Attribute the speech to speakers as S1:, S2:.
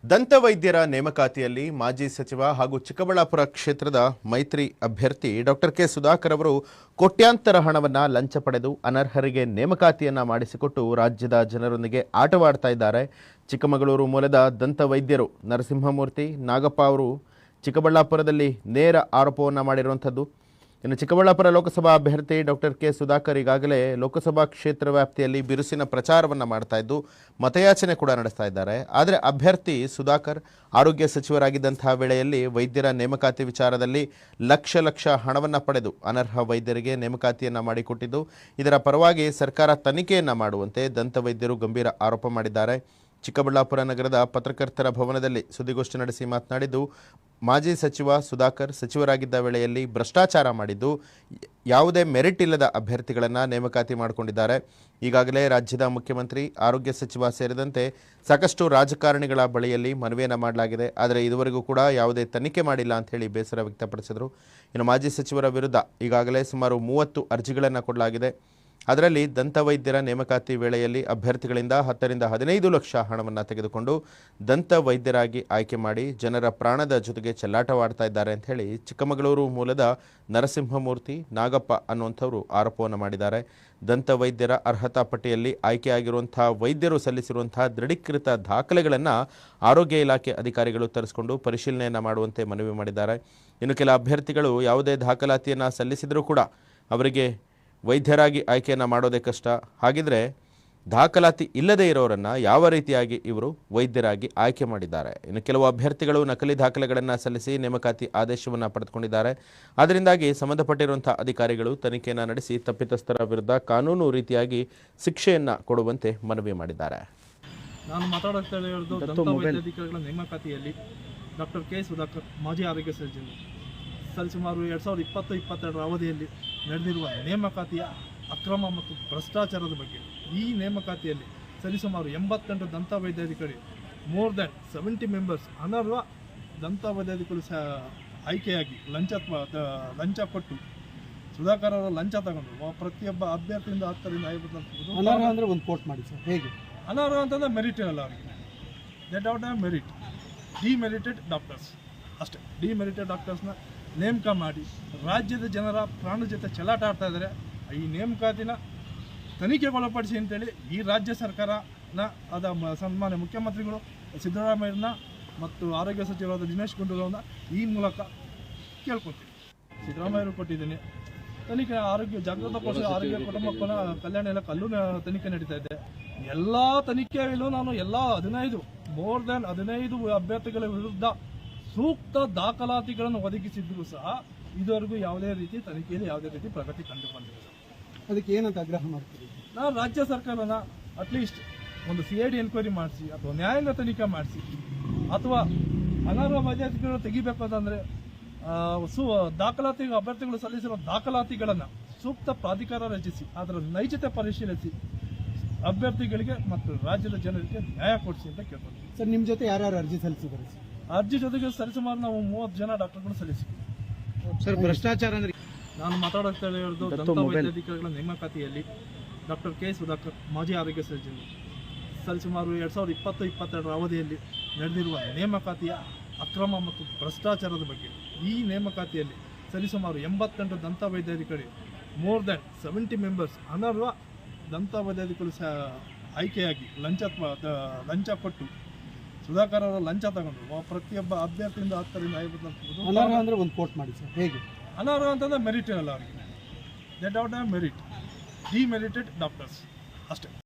S1: ದಂತವೈದ್ಯರ ನೇಮಕಾತಿಯಲ್ಲಿ ಮಾಜಿ ಸಚಿವ ಹಾಗೂ ಚಿಕ್ಕಬಳ್ಳಾಪುರ ಕ್ಷೇತ್ರದ ಮೈತ್ರಿ ಅಭ್ಯರ್ಥಿ ಡಾಕ್ಟರ್ ಕೆ ಸುಧಾಕರ್ ಅವರು ಕೋಟ್ಯಾಂತರ ಹಣವನ್ನು ಲಂಚ ಪಡೆದು ಅನರ್ಹರಿಗೆ ನೇಮಕಾತಿಯನ್ನ ಮಾಡಿಸಿಕೊಟ್ಟು ರಾಜ್ಯದ ಜನರೊಂದಿಗೆ ಆಟವಾಡ್ತಾ ಇದ್ದಾರೆ. ಚಿಕ್ಕಮಗಳೂರು ಮೂಲದ ದಂತವೈದ್ಯರು ನರಸಿಂಹಮೂರ್ತಿ ನಾಗಪ್ಪ ಅವರು ಚಿಕ್ಕಬಳ್ಳಾಪುರದಲ್ಲಿ ನೇರ ಆರೋಪವನ್ನು ಮಾಡಿರುವಂಥದ್ದು. ಇನ್ನು ಚಿಕ್ಕಬಳ್ಳಾಪುರ ಲೋಕಸಭಾ ಅಭ್ಯರ್ಥಿ ಡಾಕ್ಟರ್ ಕೆ ಸುಧಾಕರ್ ಈಗಾಗಲೇ ಲೋಕಸಭಾ ಕ್ಷೇತ್ರ ವ್ಯಾಪ್ತಿಯಲ್ಲಿ ಬಿರುಸಿನ ಪ್ರಚಾರವನ್ನು ಮಾಡ್ತಾ ಇದ್ದು ಮತಯಾಚನೆ ಕೂಡ ನಡೆಸ್ತಾ ಇದ್ದಾರೆ. ಆದರೆ ಅಭ್ಯರ್ಥಿ ಸುಧಾಕರ್ ಆರೋಗ್ಯ ಸಚಿವರಾಗಿದ್ದಂತಹ ವೇಳೆಯಲ್ಲಿ ವೈದ್ಯರ ನೇಮಕಾತಿ ವಿಚಾರದಲ್ಲಿ ಲಕ್ಷ ಹಣವನ್ನು ಪಡೆದು ಅನರ್ಹ ವೈದ್ಯರಿಗೆ ನೇಮಕಾತಿಯನ್ನು ಮಾಡಿಕೊಟ್ಟಿದ್ದು, ಇದರ ಪರವಾಗಿ ಸರ್ಕಾರ ತನಿಖೆಯನ್ನು ಮಾಡುವಂತೆ ದಂತವೈದ್ಯರು ಗಂಭೀರ ಆರೋಪ ಮಾಡಿದ್ದಾರೆ. ಚಿಕ್ಕಬಳ್ಳಾಪುರ ನಗರದ ಪತ್ರಕರ್ತರ ಭವನದಲ್ಲಿ ಸುದ್ದಿಗೋಷ್ಠಿ ನಡೆಸಿ ಮಾತನಾಡಿದ್ದು, ಮಾಜಿ ಸಚಿವ ಸುಧಾಕರ್ ಸಚಿವರಾಗಿದ್ದ ವೇಳೆಯಲ್ಲಿ ಭ್ರಷ್ಟಾಚಾರ ಮಾಡಿದ್ದು ಯಾವುದೇ ಮೆರಿಟ್ ಇಲ್ಲದ ಅಭ್ಯರ್ಥಿಗಳನ್ನು ನೇಮಕಾತಿ ಮಾಡಿಕೊಂಡಿದ್ದಾರೆ. ಈಗಾಗಲೇ ರಾಜ್ಯದ ಮುಖ್ಯಮಂತ್ರಿ, ಆರೋಗ್ಯ ಸಚಿವ ಸೇರಿದಂತೆ ಸಾಕಷ್ಟು ರಾಜಕಾರಣಿಗಳ ಬಳಿಯಲ್ಲಿ ಮನವಿಯನ್ನು ಮಾಡಲಾಗಿದೆ. ಆದರೆ ಇದುವರೆಗೂ ಕೂಡ ಯಾವುದೇ ತನಿಖೆ ಮಾಡಿಲ್ಲ ಅಂತ ಹೇಳಿ ಬೇಸರ ವ್ಯಕ್ತಪಡಿಸಿದರು. ಇನ್ನು ಮಾಜಿ ಸಚಿವರ ವಿರುದ್ಧ ಈಗಾಗಲೇ ಸುಮಾರು 30 ಅರ್ಜಿಗಳನ್ನು ಕೊಡಲಾಗಿದೆ. ಅದರಲ್ಲಿ ದಂತವೈದ್ಯರ ನೇಮಕಾತಿ ವೇಳೆಯಲ್ಲಿ ಅಭ್ಯರ್ಥಿಗಳಿಂದ 10 ರಿಂದ 15 ಲಕ್ಷ ಹಣವನ್ನು ತೆಗೆದುಕೊಂಡು ದಂತವೈದ್ಯರಾಗಿ ಆಯ್ಕೆ ಮಾಡಿ ಜನರ ಪ್ರಾಣದ ಜೊತೆಗೆ ಚೆಲ್ಲಾಟವಾಡ್ತಾ ಇದ್ದಾರೆ ಅಂತ ಹೇಳಿ ಚಿಕ್ಕಮಗಳೂರು ಮೂಲದ ನರಸಿಂಹಮೂರ್ತಿ ನಾಗಪ್ಪ ಅನ್ನುವಂಥವರು ಆರೋಪವನ್ನು ಮಾಡಿದ್ದಾರೆ. ದಂತವೈದ್ಯರ ಅರ್ಹತಾ ಪಟ್ಟಿಯಲ್ಲಿ ಆಯ್ಕೆಯಾಗಿರುವಂತಹ ವೈದ್ಯರು ಸಲ್ಲಿಸಿರುವಂತಹ ದೃಢೀಕೃತ ದಾಖಲೆಗಳನ್ನು ಆರೋಗ್ಯ ಇಲಾಖೆ ಅಧಿಕಾರಿಗಳು ತರಿಸಿಕೊಂಡು ಪರಿಶೀಲನೆಯನ್ನು ಮಾಡುವಂತೆ ಮನವಿ ಮಾಡಿದ್ದಾರೆ. ಇನ್ನು ಕೆಲ ಅಭ್ಯರ್ಥಿಗಳು ಯಾವುದೇ ದಾಖಲಾತಿಯನ್ನು ಸಲ್ಲಿಸಿದರೂ ಕೂಡ ಅವರಿಗೆ ವೈದ್ಯರಾಗಿ ಆಯ್ಕೆಯನ್ನು ಮಾಡೋದೇ ಕಷ್ಟ. ಹಾಗಿದ್ರೆ ದಾಖಲಾತಿ ಇಲ್ಲದೇ ಇರೋರನ್ನು ಯಾವ ರೀತಿಯಾಗಿ ಇವರು ವೈದ್ಯರಾಗಿ ಆಯ್ಕೆ ಮಾಡಿದ್ದಾರೆ? ಇನ್ನು ಕೆಲವು ಅಭ್ಯರ್ಥಿಗಳು ನಕಲಿ ದಾಖಲೆಗಳನ್ನು ಸಲ್ಲಿಸಿ ನೇಮಕಾತಿ ಆದೇಶವನ್ನು ಪಡೆದುಕೊಂಡಿದ್ದಾರೆ. ಅದರಿಂದಾಗಿ ಸಂಬಂಧಪಟ್ಟಿರುವಂಥ ಅಧಿಕಾರಿಗಳು ತನಿಖೆಯನ್ನು ನಡೆಸಿ ತಪ್ಪಿತಸ್ಥರ ವಿರುದ್ಧ ಕಾನೂನು ರೀತಿಯಾಗಿ ಶಿಕ್ಷೆಯನ್ನು ಕೊಡುವಂತೆ ಮನವಿ ಮಾಡಿದ್ದಾರೆ.
S2: ನಾನು ಮಾತಾಡುತ್ತಾ ಇರೋದು ದಂತವೈದ್ಯಾಧಿಕಾರಿಗಳ ನೇಮಕಾತಿಯಲ್ಲಿ ಡಾಕ್ಟರ್ ಕೆ ಸುಧಾಕರ್ ಮಾಜಿ ಆರೋಗ್ಯ ಸಚಿವರು ಸರಿಸುಮಾರು 2020-22 ಅವಧಿಯಲ್ಲಿ ನಡೆದಿರುವ ನೇಮಕಾತಿಯ ಅಕ್ರಮ ಮತ್ತು ಭ್ರಷ್ಟಾಚಾರದ ಬಗ್ಗೆ. ಈ ನೇಮಕಾತಿಯಲ್ಲಿ ಸರಿಸುಮಾರು 88 ದಂತವೈದ್ಯಾಧಿಕಾರಿ, ಮೋರ್ ದ್ಯಾನ್ 70 ಮೆಂಬರ್ಸ್ ಅನರ್ಹ ದಂತವೈದ್ಯಾಧಿಕಾರಿ ಆಯ್ಕೆಯಾಗಿ ಲಂಚ ಕೊಟ್ಟು ಸುಧಾಕರ್ ಅವರ ಲಂಚ ತಗೊಂಡು ಪ್ರತಿಯೊಬ್ಬ ಅಭ್ಯರ್ಥಿಯಿಂದ 10 ರಿಂದ 50
S3: ಅನರ್ಹ ಅಂದರೆ ಒಂದು ಕೋಟ್ ಮಾಡಿ ಸರ್. ಹೇಗೆ
S2: ಅನರ್ಹ ಅಂತಂದರೆ ಮೆರಿಟ್ ಇರಲ್ಲ ಅವರಿಗೆ. They doubt have merit. Demerited doctors ಅಷ್ಟೇ. ಡಿಮೆರಿಟೆಡ್ ಡಾಕ್ಟರ್ಸ್ನ ನೇಮಕ ಮಾಡಿ ರಾಜ್ಯದ ಜನರ ಪ್ರಾಣ ಜೊತೆ ಚೆಲ್ಲಾಟ ಆಡ್ತಾ ಇದ್ದಾರೆ. ಈ ನೇಮಕಾತಿನ ತನಿಖೆಗೊಳಪಡಿಸಿ ಅಂತೇಳಿ ಈ ರಾಜ್ಯ ಸರ್ಕಾರನ ಸನ್ಮಾನ್ಯ ಮುಖ್ಯಮಂತ್ರಿಗಳು ಸಿದ್ದರಾಮಯ್ಯನ ಮತ್ತು ಆರೋಗ್ಯ ಸಚಿವರಾದ ದಿನೇಶ್ ಗುಂಡೂರಾವ್ನ ಈ ಮೂಲಕ ಕೇಳ್ಕೊತೀನಿ. ಸಿದ್ದರಾಮಯ್ಯರು ಕೊಟ್ಟಿದ್ದೀನಿ ತನಿಖೆ. ಆರೋಗ್ಯ ಜಾಗೃತ ಪಕ್ಷ ಆರೋಗ್ಯ ಕುಟುಂಬ ಕಲ್ಯಾಣ ಇಲಾಖೆ ಅಲ್ಲೂ ತನಿಖೆ ನಡೀತಾ ಇದೆ. ಎಲ್ಲ ತನಿಖೆಯಲ್ಲೂ ನಾನು ಎಲ್ಲ 15 ಮೋರ್ ದ್ಯಾನ್ 15 ಅಭ್ಯರ್ಥಿಗಳ ವಿರುದ್ಧ ಸೂಕ್ತ ದಾಖಲಾತಿಗಳನ್ನು ಒದಗಿಸಿದ್ರು ಸಹ ಇದುವರೆಗೂ ಯಾವುದೇ ರೀತಿ ತನಿಖೆಯಲ್ಲಿ ಯಾವುದೇ ರೀತಿ ಪ್ರಗತಿ ಕಂಡು ಬಂದಿಲ್ಲ.
S3: ಅದಕ್ಕೆ ಏನಂತ ಆಗ್ರಹ ಮಾಡ್ತೀವಿ?
S2: ನಾವು ರಾಜ್ಯ ಸರ್ಕಾರನ ಅಟ್ಲೀಸ್ಟ್ ಒಂದು CID ಎನ್ಕ್ವೈರಿ ಮಾಡಿಸಿ ಅಥವಾ ನ್ಯಾಯಾಂಗ ತನಿಖೆ ಮಾಡಿಸಿ ಅಥವಾ ಅನರ್ಹ ವೈದ್ಯಾಧಿಕಾರಿಗಳು ತೆಗಿಬೇಕು ಅಂತಂದರೆ ದಾಖಲಾತಿ ಅಭ್ಯರ್ಥಿಗಳು ಸಲ್ಲಿಸಿರುವ ದಾಖಲಾತಿಗಳನ್ನು ಸೂಕ್ತ ಪ್ರಾಧಿಕಾರ ರಚಿಸಿ ಅದರ ನೈಜತೆ ಪರಿಶೀಲಿಸಿ ಅಭ್ಯರ್ಥಿಗಳಿಗೆ ಮತ್ತು ರಾಜ್ಯದ ಜನರಿಗೆ ನ್ಯಾಯ ಕೊಡಿಸಿ ಅಂತ ಕೇಳ್ಬೋದು.
S3: ಸರ್, ನಿಮ್ಮ ಜೊತೆ ಯಾರ್ಯಾರು ಅರ್ಜಿ ಸಲ್ಲಿಸಿದ್ದಾರೆ?
S2: ಅರ್ಜಿ ಜೊತೆಗೆ ಸರಿಸುಮಾರು ನಾವು 30 ಜನ ಡಾಕ್ಟರ್ಗಳು ಸಲ್ಲಿಸಿದ್ದೀವಿ.
S3: ಸರ್, ಭ್ರಷ್ಟಾಚಾರ ಅಂದ್ರೆ
S2: ನಾನು ಮಾತಾಡುತ್ತಾ ಇರೋದು ದಂತವೈದ್ಯಾಧಿಕಾರಿಗಳ ನೇಮಕಾತಿಯಲ್ಲಿ ಡಾಕ್ಟರ್ ಕೆ ಸುಧಾಕರ್ ಮಾಜಿ ಆರೋಗ್ಯ ಸಚಿವರು ಸರಿಸುಮಾರು 2020-22 ಅವಧಿಯಲ್ಲಿ ನಡೆದಿರುವ ನೇಮಕಾತಿಯ ಅಕ್ರಮ ಮತ್ತು ಭ್ರಷ್ಟಾಚಾರದ ಬಗ್ಗೆ. ಈ ನೇಮಕಾತಿಯಲ್ಲಿ ಸರಿಸುಮಾರು 88 ದಂತವೈದ್ಯಾಧಿಕಾರಿ, ಮೋರ್ ದ್ಯಾನ್ 70 ಮೆಂಬರ್ಸ್ ಅನರ್ಹ ದಂತವೈದ್ಯಾಧಿಕಾರಿ ಆಯ್ಕೆಯಾಗಿ ಲಂಚ ಕೊಟ್ಟು ಸುಧಾಕರ್ ಅವರ ಲಂಚ ತಗೊಂಡು ಪ್ರತಿಯೊಬ್ಬ ಅಭ್ಯರ್ಥಿಯಿಂದ 10 ರಿಂದ 50
S3: ಅನರ್ಹ ಅಂದರೆ ಒಂದು ಕೋಟ್ ಮಾಡಿ ಸರ್. ಹೇಗೆ
S2: ಅನರ್ಹ ಅಂತಂದರೆ ಮೆರಿಟ್ ಇರಲ್ಲ ಅವರಿಗೆ. They doubt have merit. Demerited doctors ಅಷ್ಟೇ.